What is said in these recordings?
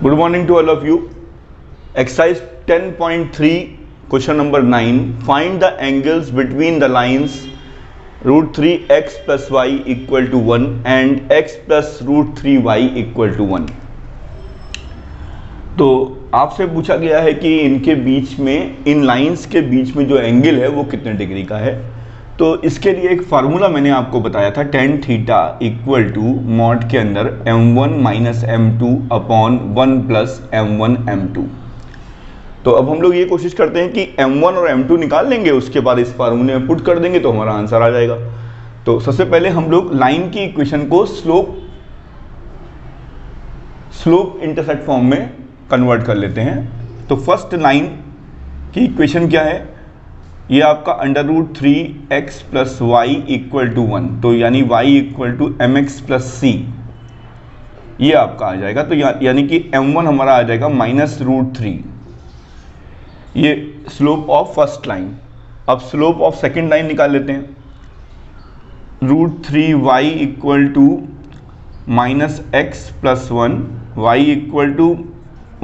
Good morning to all of you. Exercise 10.3, question number 9. Find the angles between the lines root 3x plus y equal to 1 and x plus root 3y equal to 1. तो आपसे पूछा गया है कि इनके बीच में, इन lines के बीच में जो एंगल है वो कितने डिग्री का है. तो इसके लिए एक फार्मूला मैंने आपको बताया था, tan theta equal to mod के अंदर m1 minus m2 upon 1 plus m1 m2. तो अब हम लोग ये कोशिश करते हैं कि m1 और m2 निकाल लेंगे, उसके बाद इस फार्मूले में पुट कर देंगे तो हमारा आंसर आ जाएगा. तो सबसे पहले हम लोग लाइन की इक्वेशन को स्लोप इंटरसेप्ट फॉर्म में कन्वर्ट कर लेते हैं. तो फर्स्ट लाइन की इक्वेशन क्या है, ये आपका under root 3x plus y equal to 1, तो यानी y equal to m x plus c, ये आपका आ जाएगा. तो यानी कि m1 हमारा आ जाएगा माइनस रूट 3. ये स्लोप ऑफ फर्स्ट लाइन. अब स्लोप ऑफ सेकेंड लाइन निकाल लेते हैं. Root 3y equal to minus x plus 1, y equal to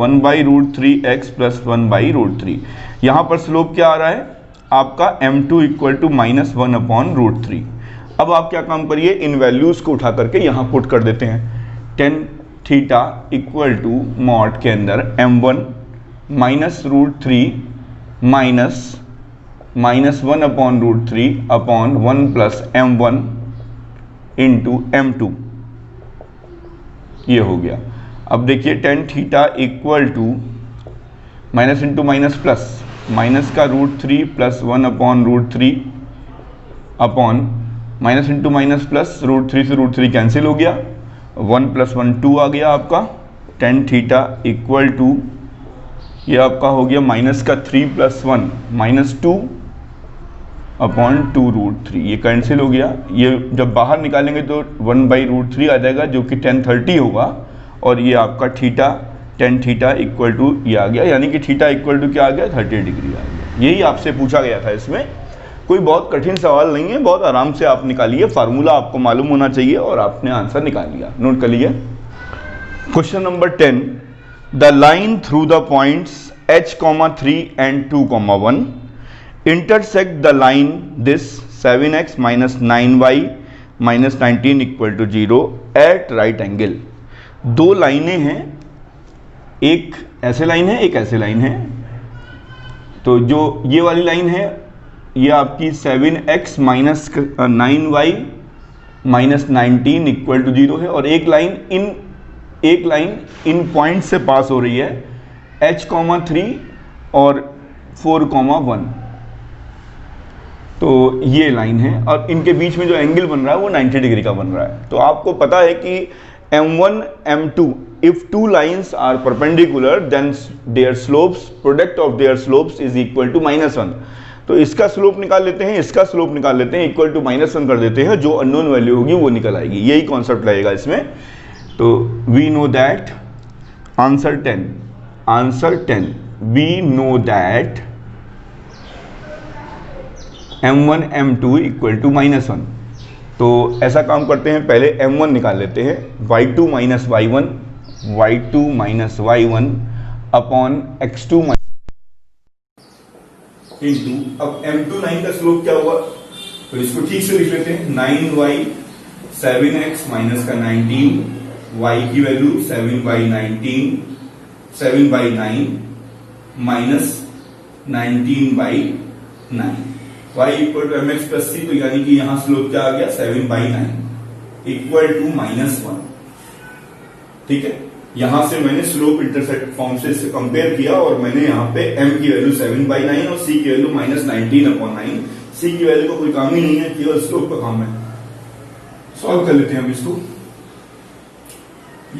1 by root 3x plus 1 by root 3. यहाँ पर स्लोप क्या आ रहा है आपका m2 equal to minus 1 upon root 3. अब आप क्या काम करिए, इन वैल्यूज़ को उठा करके यहाँ पुट कर देते हैं. tan theta equal to mod के अंदर m1 minus root 3 minus 1 upon root 3 upon 1 plus m1 into m2, ये हो गया. अब देखिए tan theta equal to minus into minus plus, minus का root 3 plus 1 upon root 3 upon minus into minus plus, root 3 से root 3 cancel हो गया, 1 plus 1 2 आ गया आपका. tan थीटा इक्वल टू ये आपका हो गया माइनस का 3 प्लस 1 माइनस 2 अपॉन 2 रूट 3, ये कैंसिल हो गया. ये जब बाहर निकालेंगे तो 1 बाई रूट 3 आ जाएगा जो कि tan 30 होगा. और ये आपका theta tan theta equal to ये आ गया, यानी कि थीटा इक्वल टू क्या आ गया, 30 डिग्री आ गया. यही आपसे पूछा गया था. इसमें कोई बहुत कठिन सवाल नहीं है, बहुत आराम से आप निकालिए. फार्मूला आपको मालूम होना चाहिए और आपने आंसर निकाल लिया. नोट कर लीजिए. Question number 10. The line through the points h, 3 and 2, 1 intersect the line this 7x minus 9y minus 19 equal to 0 at right angle. दो लाइनें हैं, एक ऐसे लाइन है, एक ऐसे लाइन है. तो जो ये वाली लाइन है ये आपकी 7x minus 9y minus 19 equal to 0 है. और एक लाइन इन पॉइंट से पास हो रही है, h, 3 और 4, 1. तो ये लाइन है और इनके बीच में जो एंगल बन रहा है वो 90 डिग्री का बन रहा है. तो आपको पता है कि m1 m2, if two lines are perpendicular then their slopes, product of their slopes is equal to -1. तो इसका स्लोप निकाल लेते हैं, इसका स्लोप निकाल लेते हैं, इक्वल टू -1 कर देते हैं, जो अननोन वैल्यू होगी वो निकल आएगी. यही कॉन्सेप्ट रहेगा इसमें. तो we know that answer 10 we know that m1 m2 equal to -1. तो ऐसा काम करते हैं, पहले m1 निकाल लेते हैं, y2 minus y1 upon x2 into, अब m2 9 का स्लोप क्या हुआ, तो इसको ठीक से लिख लेते हैं. 9y 7x माइनस का 19, y की value 7 by 9 minus 19 by 9, y equal to m x plus c. तो यानी कि यहां स्लोप क्या आ गया, 7 बाई 9 इक्वल टू -1. ठीक है, यहां से मैंने स्लोप इंटरसेप्ट फॉर्म से कंपेयर किया और मैंने यहां पे m की वैल्यू 7 बाई 9 और c की वैल्यू माइनस 19 अपॉन 9. c की वैल्यू का कोई काम ही नहीं है, केवल स्लोप का काम है. सॉल्व कर लेते हैं अब इसको.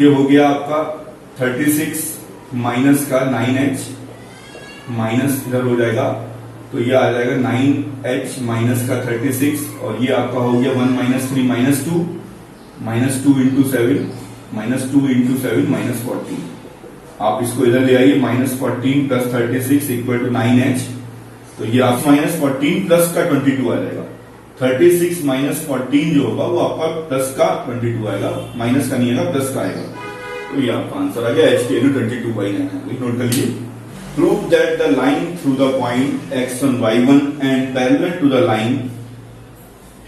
ये हो गया आपका 36 माइनस का 9h माइनस इधर हो जाएगा, तो ये आ जाएगा 9h माइनस का 36 और ये आपका हो गया 1 minus 3 minus 2 into 7 minus 2 into 7 minus 14. आप इसको इधर ले आइए, minus 14 plus 36 equal to 9h. तो ये आप माइनस 14 प्लस का 22 आ जाएगा. 36 माइनस 14 जो होगा वो आपका प्लस का 22 आएगा, माइनस का नहीं आएगा, प्लस का आएगा. तो ये आपका आंसर आ गया एच की वैल्यू 22/9। नोट कर लीजिए। Prove that the line through the point x1 y1 and parallel to the line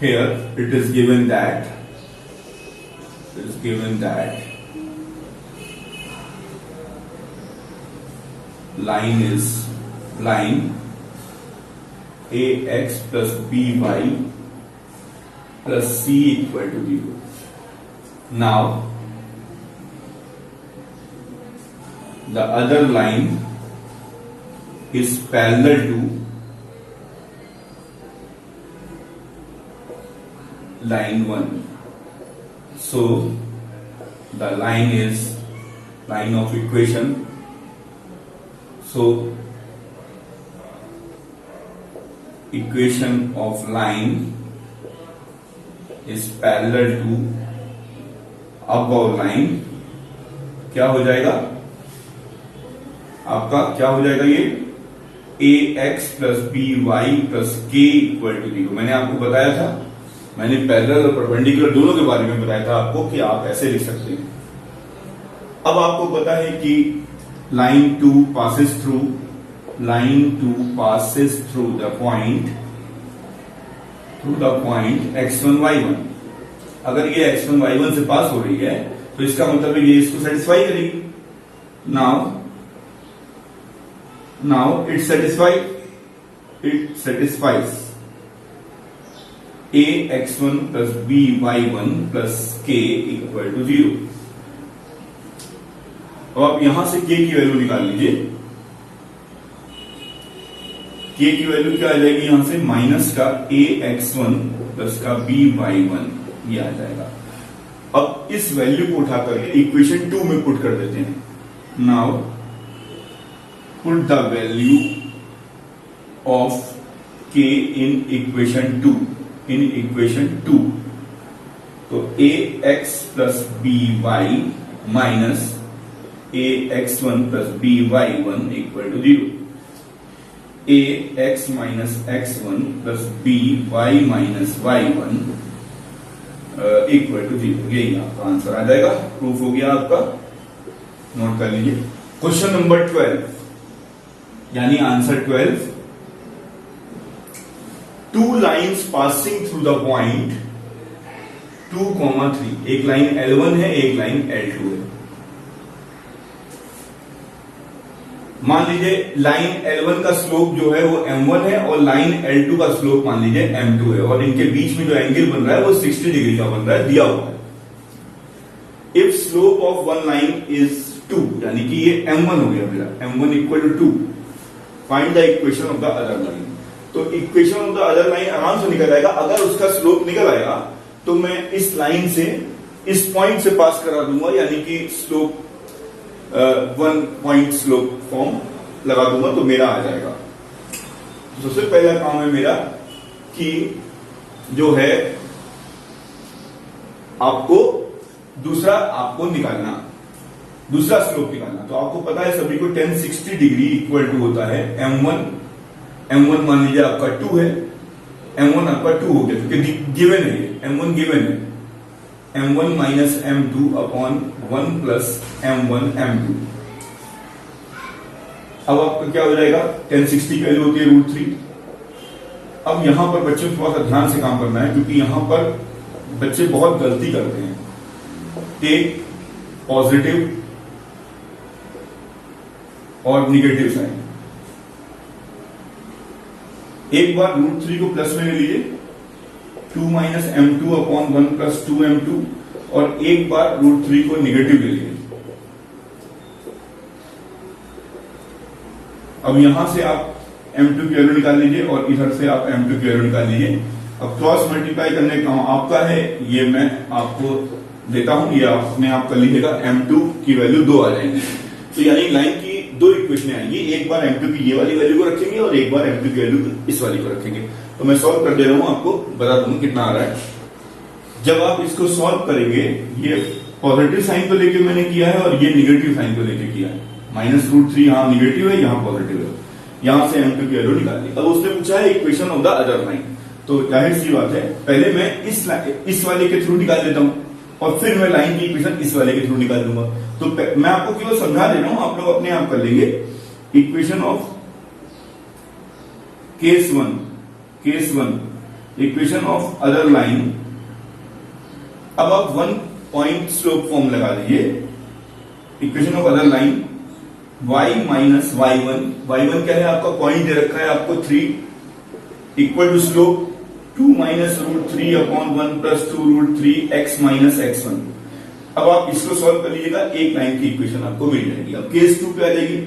here it is given that line ax plus by plus c equal to 0. Now the other line is parallel to line 1. So the line is line of equation. So equation of line is parallel to above line. क्या हो जाएगा आपका, क्या हो जाएगा ये ax plus by plus k equal to 0। मैंने आपको बताया था, मैंने पैरेलल और परपेंडिकुलर दोनों के बारे में बताया था आपको कि आप ऐसे लिख सकते हैं। अब आपको पता है कि line 2 passes through the point x1 y1। अगर ये x1 y1 से पास हो रही है तो इसका मतलब ये इसको सेटिस्फाई करेगी। now it satisfies ax1 plus by1 plus k equal to 0। अब आप यहां से k की वैल्यू निकाल लीजिए। k की वैल्यू क्या आ जाएगी यहां से, माइनस का ax1 प्लस का by1 ये आ जाएगा। अब इस वैल्यू को उठाकर इक्वेशन 2 में पुट कर देते हैं। Now put the value of k in equation 2। तो ax plus by minus ax1 plus by1 equal to 0। ax minus x1 plus by minus y1 equal to 0। यही आपका आंसर आ जाएगा। प्रूफ हो गया आपका, नोट कर लीजिए। क्वेश्चन नंबर 12 यानी answer 12। Two lines passing through the point 2,3। एक लाइन L1 है, एक लाइन L2 है। मान लीजिए लाइन L1 का स्लोप जो है वो m1 है और लाइन L2 का स्लोप मान लीजिए m2 है, और इनके बीच में जो एंगल बन रहा है वो 60 डिग्री का बन रहा है, दिया हुआ है। If slope of one line is 2, यानी कि ये m1 हो गया मेरा, m1 equal to 2। Find the equation of the other line. तो equation of the other line आराम से निकल आएगा। अगर उसका स्लोप निकल आएगा तो मैं इस लाइन से इस पॉइंट से पास करा दूंगा, यानी कि स्लोप 1 पॉइंट स्लोप फॉर्म लगा दूंगा तो मेरा आ जाएगा। सबसे पहला काम है मेरा कि जो है आपको दूसरा स्लोप निकालना। तो आपको पता है सभी को tan 60 डिग्री इक्वल टू होता है m1 मान लीजिए आपका 2 है, m1 आपका 2 हो गया क्योंकि गिवन है, m1 गिवन है। m1 minus m2 upon 1 plus m1 m2। अब आपका क्या हो जाएगा, tan 60 की वैल्यू होती है √3। अब यहां पर बच्चों को थोड़ा सा ध्यान से काम करना है क्योंकि यहां पर बच्चे बहुत गलती करते हैं। टेक पॉजिटिव और निगेटिव साइन। एक बार √3 को प्लस में ले लीजिए, 2 minus m2 upon 1 plus 2m2, और एक बार √3 को निगेटिव ले लीजिए। अब यहां से आप m2 की वैल्यू निकाल लीजिए और इधर से आप m2 की वैल्यू निकाल लीजिए। अब क्रॉस मल्टीप्लाई करने का काम आपका है, ये मैं आपको देता हूं, ये अपने आप कर लीजिएगा। m2 की वैल्यू 2 आ जाएंगी, तो यानी लाइन की दो इक्वेशन आएंगी। एक बार m2 की ये वाली वैल्यू को रखेंगे और एक बार m2 की वैल्यू इस वाली को रखेंगे। तो मैं सॉल्व कर दे रहा हूं, आपको बता दूंगा कितना आ रहा है। जब आप इसको सॉल्व करेंगे, ये पॉजिटिव साइन को लेके मैंने किया है और ये निगेटिव साइन को लेके किया है। माइनस √3 यहाँ निगेटिव है, यहाँ पॉजिटिव है। यहां से m2 की वैल्यू निकाल ली। अब उसने पूछा है equation of the other line, तो जाहिर सी बात है पहले मैं इस वाले के थ्रू निकाल देता हूं और फिर मैं लाइन की इक्वेशन इस वाले के थ्रू निकाल लूंगा। तो मैं आपको केवल समझा दे रहा हूं, आप लोग अपने आप कर लेंगे। Equation of case one, equation of other line. अब आप 1 पॉइंट स्लोप फॉर्म लगा दीजिए। Equation of other line y minus y1 क्या है आपका, पॉइंट दे रखा है आपको 3 equal to slope 2 minus root 3 upon 1 plus 2 root 3 x minus x1। अब आप इसको सॉल्व कर लीजिएगा, एक लाइन की इक्वेशन आपको मिल जाएगी। अब केस 2 पे आ जाएगी।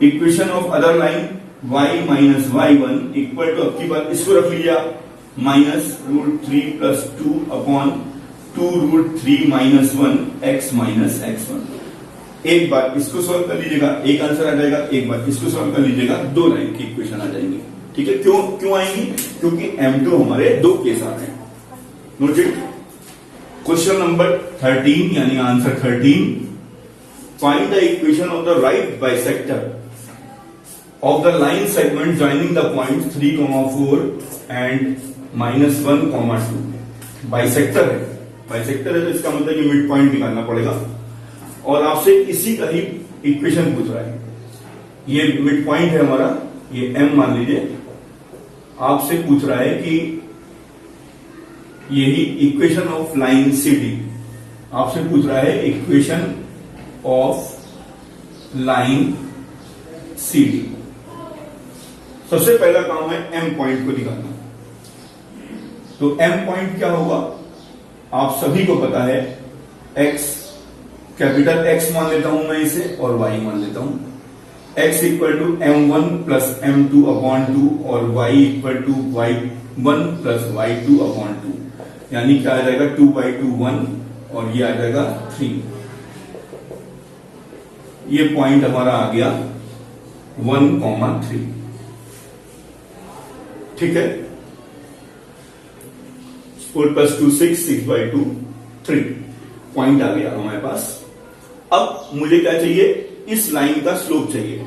Equation of other line y minus y1 equal to, अब की बात इसको रख लीजिए आप, minus root 3 plus 2 upon 2 root 3 minus 1 x minus x1। एक बार इसको सॉल्व कर लीजिएगा, एक आंसर आ जाएगा। एक बार इसको सॉल्व कर लीजिएगा, 2 लाइन की इक्वेशन आ जाएंगी। ठीक है, क्यों आएंगी? क्योंकि M2 हमारे 2 केस आ रहे हैं। Note it. क्वेश्चन नंबर 13 यानी answer 13, find the equation of the right bisector of the line segment joining the point 3, 4 and -1, 2। Bisector है तो इसका मतलब ये मिड पॉइंट निकालना पड़ेगा और आपसे इसी का ही इक्वेशन पूछ रहा है। ये मिड पॉइंट है हमारा, ये M मान लीजिए। आपसे पूछ रहा है कि यही इक्वेशन ऑफ लाइन CD, आपसे पूछ रहा है इक्वेशन ऑफ लाइन CD। सबसे पहला काम है M पॉइंट को निकालना। तो M पॉइंट क्या होगा, आप सभी को पता है, X, कैपिटल X मान लेता हूं मैं इसे और Y मान लेता हूं। X equal to M1 plus M2 upon 2 और Y equal to Y1 plus Y2 upon 2, यानी क्या आ जाएगा 2/2 1 और ये आ जाएगा 3। ये पॉइंट हमारा आ गया 1, 3। ठीक है, 4 प्लस 2 6, 6/2 3 पॉइंट आ गया हमारे पास। अब मुझे क्या चाहिए, इस लाइन का स्लोप चाहिए।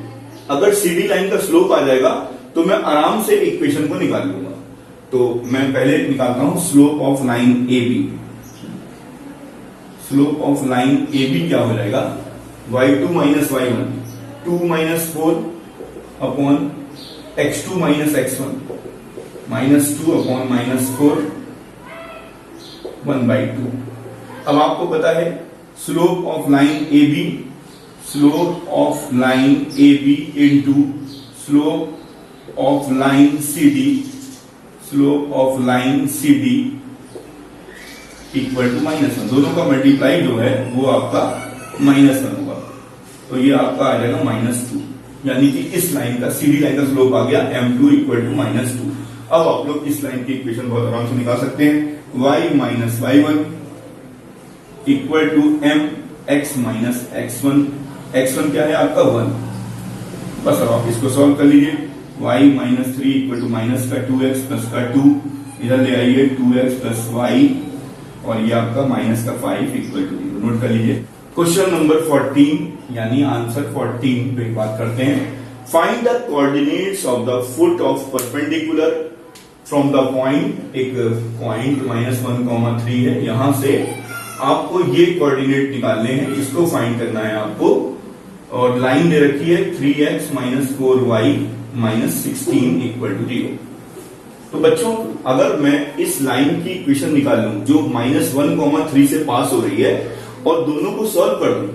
अगर CD लाइन का स्लोप आ जाएगा तो मैं आराम से इक्वेशन को निकाल लूंगा। तो मैं पहले निकालता हूं slope of line AB। Slope of line AB क्या हो जाएगा, y2 minus y1, 2 minus 4 upon x2 minus x1 minus 2 upon minus 4 1/2। अब आपको पता है slope of line AB, slope of line AB into slope of line CD, slope of line CD equal to -1। दोनों का multiply जो है वो आपका -1 होगा, तो ये आपका आ जाएगा -2, यानी कि इस लाइन का CD लाइन का स्लोप आ गया M2 इक्वल टू -2। अब आप लोग इस लाइन की इक्वेशन बहुत आराम से निकाल सकते हैं। y minus y1 equal to mx minus x1। x1 क्या है आपका 1। बस अब आप इसको सॉल्व कर लीजिए। y minus 3 equal to minus का 2x प्लस का 2, इधर ले आइए 2x प्लस y और ये आपका माइनस का 5 इक्वल टू 0। नोट कर लीजिए। क्वेश्चन नंबर 14 यानी आंसर 14 पे बात करते हैं। Find the coordinates of the foot of perpendicular from the point, एक पॉइंट -1, 3 है, यहां से आपको ये कोऑर्डिनेट निकालने हैं, इसको फाइंड करना है आपको। और लाइन दे रखी है 3x minus 4y minus 16 equal to 0। तो बच्चों अगर मैं इस लाइन की इक्वेशन निकाल लूं जो -1, 3 से पास हो रही है और दोनों को सॉल्व कर दूं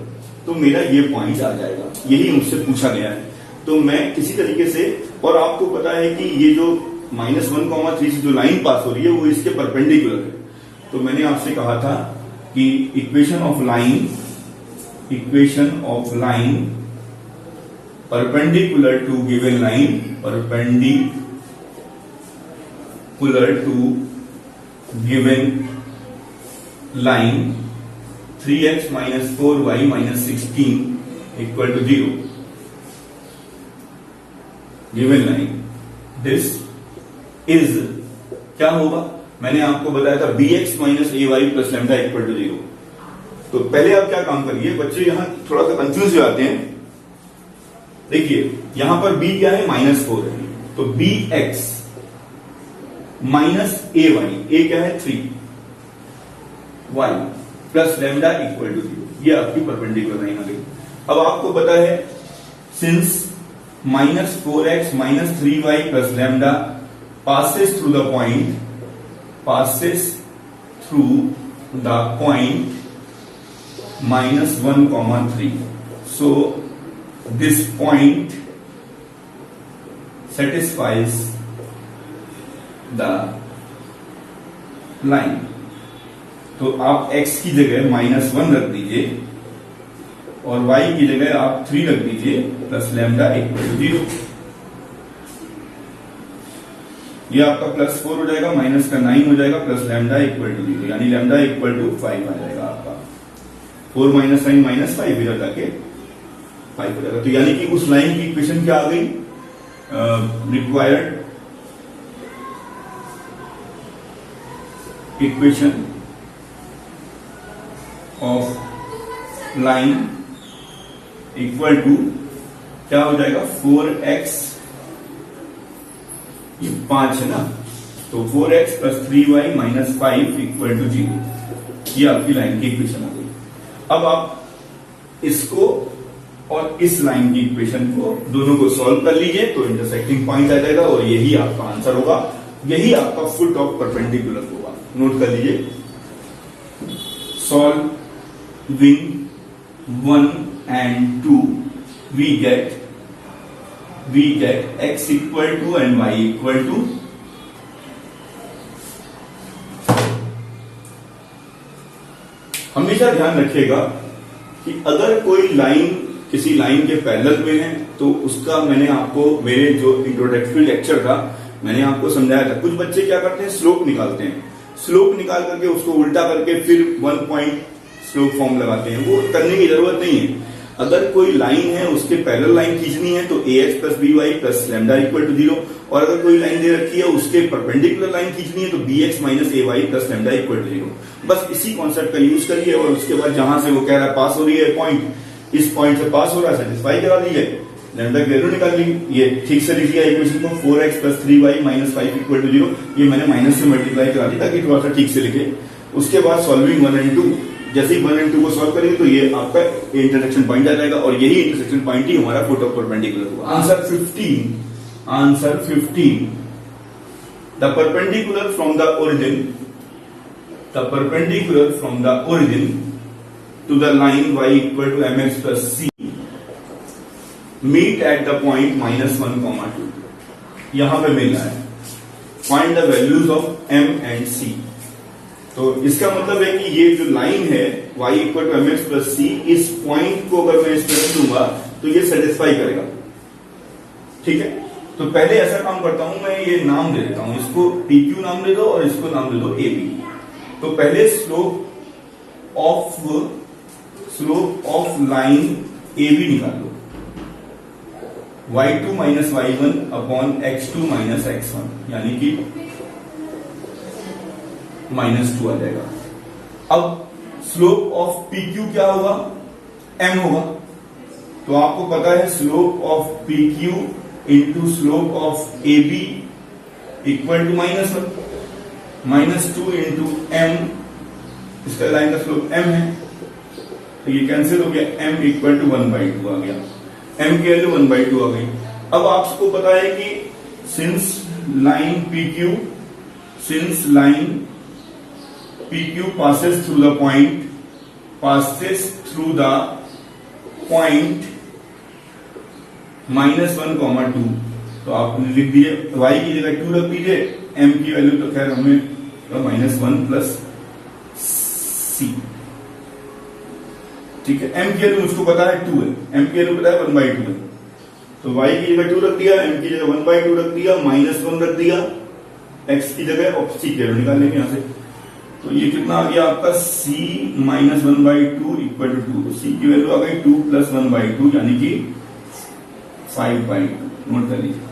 तो मेरा ये पॉइंट आ जाएगा। यही मुझसे पूछा गया है। तो मैं किसी तरीके से, और आपको पता है कि ये जो -1, 3 से जो लाइन पास हो रही है वो इसके परपेंडिकुलर है। तो मैंने आपसे कहा था कि equation of line perpendicular to given line, perpendicular to given line 3x minus 4y minus 16 equal to 0 given line, this is क्या होगा, मैंने आपको बताया था bx minus ay plus lambda equal to 0। तो पहले आप क्या काम करिए, बच्चे यहां थोड़ा सा कंफ्यूज हो जाते हैं। देखिए यहां पर b क्या है, -4 है, तो bx माइनस ay, a क्या है 3, y plus lambda equal to 0। ये आपकी परपेंडिकुलर लाइन आ गई। अब आपको पता है since -4x - 3y plus lambda passes through the point -1, 3. So this point satisfies the line. तो आप x की जगह -1 रख दीजिए और y की जगह आप 3 रख दीजिए प्लस लैम्डा इक्वल टू 0। ये आपका +4 हो जाएगा, माइनस का 9 हो जाएगा, प्लस लैम्डा इक्वल टू 0, यानी लैम्डा इक्वल टू 5 आ जाएगा आपका। 4 - 9 - 5 इधर जाके 5 हो जाएगा। तो यानी कि उस लाइन की इक्वेशन क्या आ गई? Required equation of line equal to क्या हो जाएगा? 4x, ये 5 है ना, तो 4x + 3y - 5 इक्वल टू 0। ये आपकी लाइन की इक्वेशन आ गई। अब आप इसको और इस लाइन की इक्वेशन को दोनों को सॉल्व कर लीजिए तो इंटरसेक्टिंग पॉइंट आ जाएगा और यही आपका आंसर होगा। यही आपका फुट ऑफ परपेंडिकुलर होगा। नोट कर लीजिए। Solving 1 and 2 we get x equal to and y equal to हमेशा ध्यान रखिएगा कि अगर कोई लाइन किसी लाइन के पैरेलल में है तो उसका मैंने आपको मेरे जो इंट्रोडक्टरी लेक्चर था मैंने आपको समझाया था। कुछ बच्चे क्या करते हैं? स्लोप निकालते हैं। स्लोप निकाल करके उसको उल्टा करके फिर 1 पॉइंट स्लोप फॉर्म लगाते हैं। वो करने की जरूरत नहीं है। अगर कोई लाइन है उसके पैरेलल लाइन खींचनी है तो ax + by + lambda equal to 0, और अगर कोई लाइन दे रखी है उसके परपेंडिकुलर लाइन खींचनी है तो bx - ay + lambda equal to 0। बस इसी कॉन्सेप्ट का यूज करिए और उसके बाद जहां से वो कह रहा है पास हो रही है पॉइंट, इस पॉइंट से पास हो रहा है, सेटिस्फाई करा दीजिए, लैम्डा की वैल्यू निकाल ली। ये ठीक से लिखिए इक्वेशन को, 4x + 3y - 5 इक्वल टू 0। ये मैंने माइनस से मल्टीप्लाई करा दी ताकि थोड़ा सा ठीक से लिखे। उसके बाद सॉल्विंग 1 and 2, जैसे ही 1 and 2 को सॉल्व करेंगे तो ये आपका इंटरसेक्शन पॉइंट आ जाएगा और यही इंटरसेक्शन पॉइंट ही हमारा फुट ऑफ परपेंडिकुलर होगा। Answer 15 the perpendicular from the origin to the line y equal to mx + c meet at the point -1, 2। यहां पे मिल रहा है find the values of m and c। तो इसका मतलब है कि ये जो लाइन है y equal to mx + c, इस पॉइंट को अगर मैं इस तरह दूंगा तो ये सेटिस्फाई करेगा। ठीक है, तो पहले ऐसा काम करता हूं, मैं ये नाम दे देता हूं, इसको pq नाम दे दो और इसको नाम दे दो ab। तो पहले स्लोप ऑफ लाइन ab निकाल लो, y2 - y1 upon x2 - x1, यानी कि -2 आ जाएगा। अब स्लोप ऑफ PQ क्या होगा? m होगा। तो आपको पता है slope of PQ into slope of AB equal to -1, -2 into m, इसका लाइन का स्लोप m है तो ये कैंसिल हो गया, m इक्वल टू 1/2 आ गया। m की वैल्यू 1/2 आ गई। अब आपको पता है कि since line PQ passes through the point -1, 2, तो आप लिख दीजिए y की जगह 2 रख दीजिए, m की वैल्यू तो खैर हमें -1 + c। ठीक है, m की वैल्यू मुझको पता है 2 है, m की वैल्यू पता है 1/2 है, तो y की जगह 2 रख दिया, m की जगह 1/2 रख दिया, -1 रख दिया x की जगह, और c की वैल्यू निकाल लेंगे यहां से। तो ये कितना आ गया आपका c - 1/2 इक्वल टू 2। तो c की वैल्यू आ गई 2 + 1/2 यानी कि 5/2। नोट कर लीजिए।